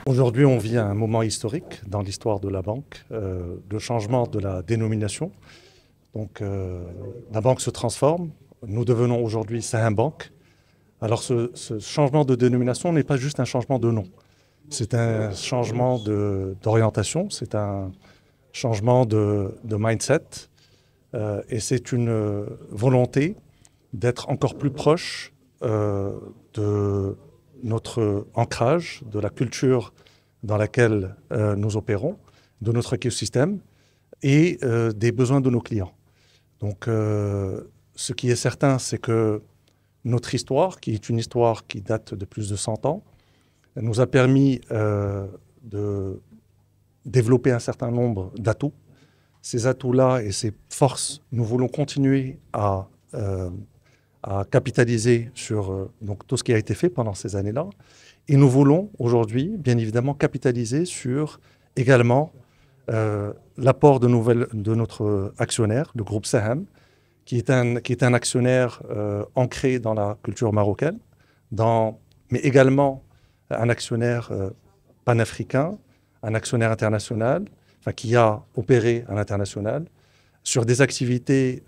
Aujourd'hui, on vit un moment historique dans l'histoire de la banque, le changement de la dénomination. Donc, la banque se transforme. Nous devenons aujourd'hui Saham Bank. Alors, ce changement de dénomination n'est pas juste un changement de nom. C'est un changement d'orientation, c'est un changement de mindset et c'est une volonté d'être encore plus proche de notre ancrage, de la culture dans laquelle nous opérons, de notre écosystème et des besoins de nos clients. Donc, ce qui est certain, c'est que notre histoire, qui est une histoire qui date de plus de 100 ans, nous a permis de développer un certain nombre d'atouts. Ces atouts-là et ces forces, nous voulons continuer à capitaliser sur donc, tout ce qui a été fait pendant ces années-là. Et nous voulons aujourd'hui, bien évidemment, capitaliser sur également l'apport de notre actionnaire, le groupe Saham, qui est un actionnaire ancré dans la culture marocaine, mais également un actionnaire panafricain, un actionnaire international, qui a opéré à l'international sur des activités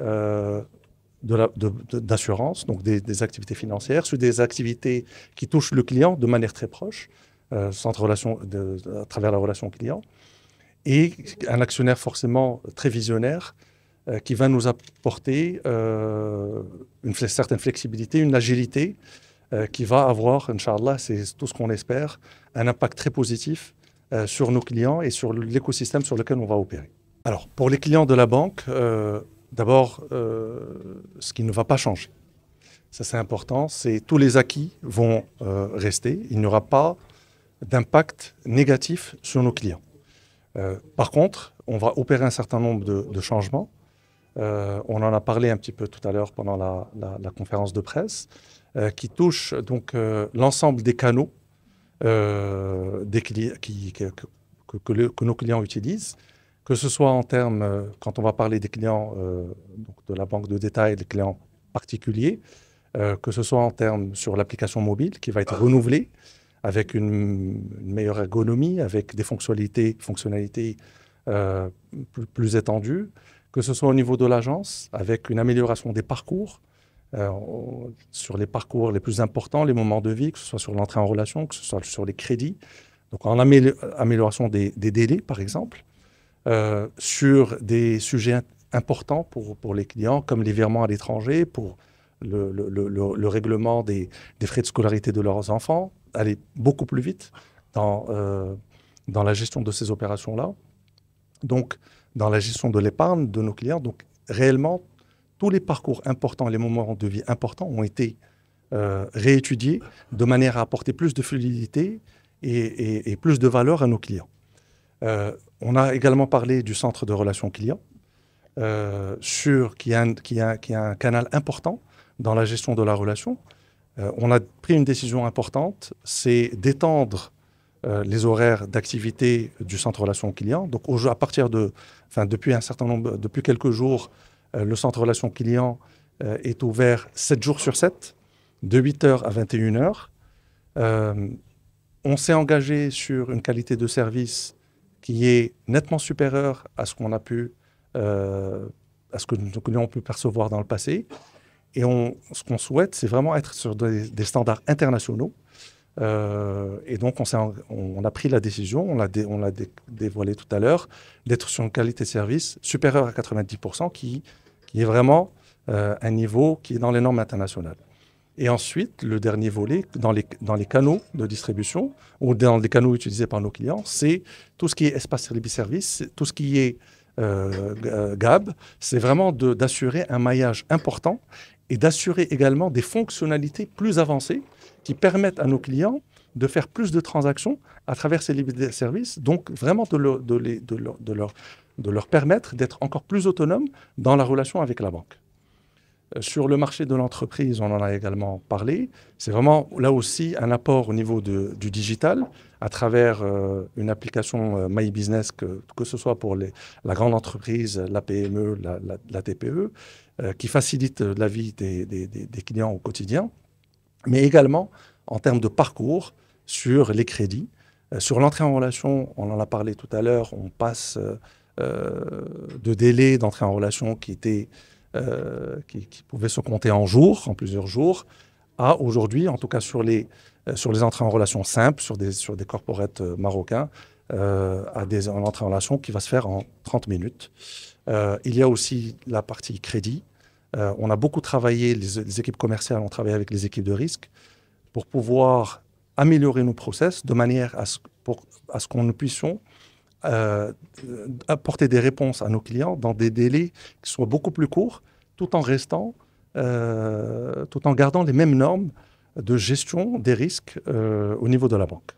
d'assurance, donc des activités financières, sur des activités qui touchent le client de manière très proche, à travers la relation client, et un actionnaire forcément très visionnaire qui va nous apporter une certaine flexibilité, une agilité qui va avoir, Inch'Allah, c'est tout ce qu'on espère, un impact très positif sur nos clients et sur l'écosystème sur lequel on va opérer. Alors, pour les clients de la banque, d'abord, ce qui ne va pas changer, ça c'est important, c'est tous les acquis vont rester. Il n'y aura pas d'impact négatif sur nos clients. Par contre, on va opérer un certain nombre de changements. On en a parlé un petit peu tout à l'heure pendant la conférence de presse, qui touche donc l'ensemble des canaux que nos clients utilisent, que ce soit en termes, quand on va parler des clients donc de la banque de détail, des clients particuliers, que ce soit en termes sur l'application mobile qui va être renouvelée avec une meilleure ergonomie, avec des fonctionnalités plus étendues, que ce soit au niveau de l'agence, avec une amélioration des parcours, sur les parcours les plus importants, les moments de vie, que ce soit sur l'entrée en relation, que ce soit sur les crédits, donc en amélioration des délais, par exemple, sur des sujets importants pour les clients, comme les virements à l'étranger, pour le règlement des frais de scolarité de leurs enfants, aller beaucoup plus vite dans la gestion de ces opérations-là. Donc, dans la gestion de l'épargne de nos clients. Donc, réellement, tous les parcours importants, les moments de vie importants ont été réétudiés de manière à apporter plus de fluidité et plus de valeur à nos clients. On a également parlé du centre de relations clients, qui est un canal important dans la gestion de la relation. On a pris une décision importante, c'est d'étendre les horaires d'activité du centre de relations clients. Donc, depuis quelques jours, le centre de relations clients est ouvert 7 jours sur 7, de 8h à 21h. On s'est engagé sur une qualité de service qui est nettement supérieure à ce qu'on a pu, à ce que nos clients ont pu percevoir dans le passé. Et ce qu'on souhaite, c'est vraiment être sur des standards internationaux. Et donc, on a pris la décision, on l'a dévoilé tout à l'heure, d'être sur une qualité de service supérieure à 90%, qui est vraiment un niveau qui est dans les normes internationales. Et ensuite, le dernier volet, dans les canaux de distribution, ou dans les canaux utilisés par nos clients, c'est tout ce qui est espace service, tout ce qui est GAB, c'est vraiment d'assurer un maillage important et d'assurer également des fonctionnalités plus avancées qui permettent à nos clients de faire plus de transactions à travers ces libres services, donc vraiment de leur permettre d'être encore plus autonomes dans la relation avec la banque. Sur le marché de l'entreprise, on en a également parlé. C'est vraiment là aussi un apport au niveau du digital à travers une application My Business, que ce soit pour la grande entreprise, la PME, la TPE, qui facilite la vie des clients au quotidien, mais également en termes de parcours sur les crédits, Sur l'entrée en relation, on en a parlé tout à l'heure, on passe de délais d'entrée en relation qui pouvaient se compter en jours, en plusieurs jours, à aujourd'hui, en tout cas sur les entrées en relation simples, sur des corporates marocains, à une entrée en relation qui va se faire en 30 minutes. Il y a aussi la partie crédit. On a beaucoup travaillé, les équipes commerciales ont travaillé avec les équipes de risque pour pouvoir améliorer nos process de manière à ce qu'on puissions apporter des réponses à nos clients dans des délais qui soient beaucoup plus courts, tout en gardant les mêmes normes de gestion des risques au niveau de la banque.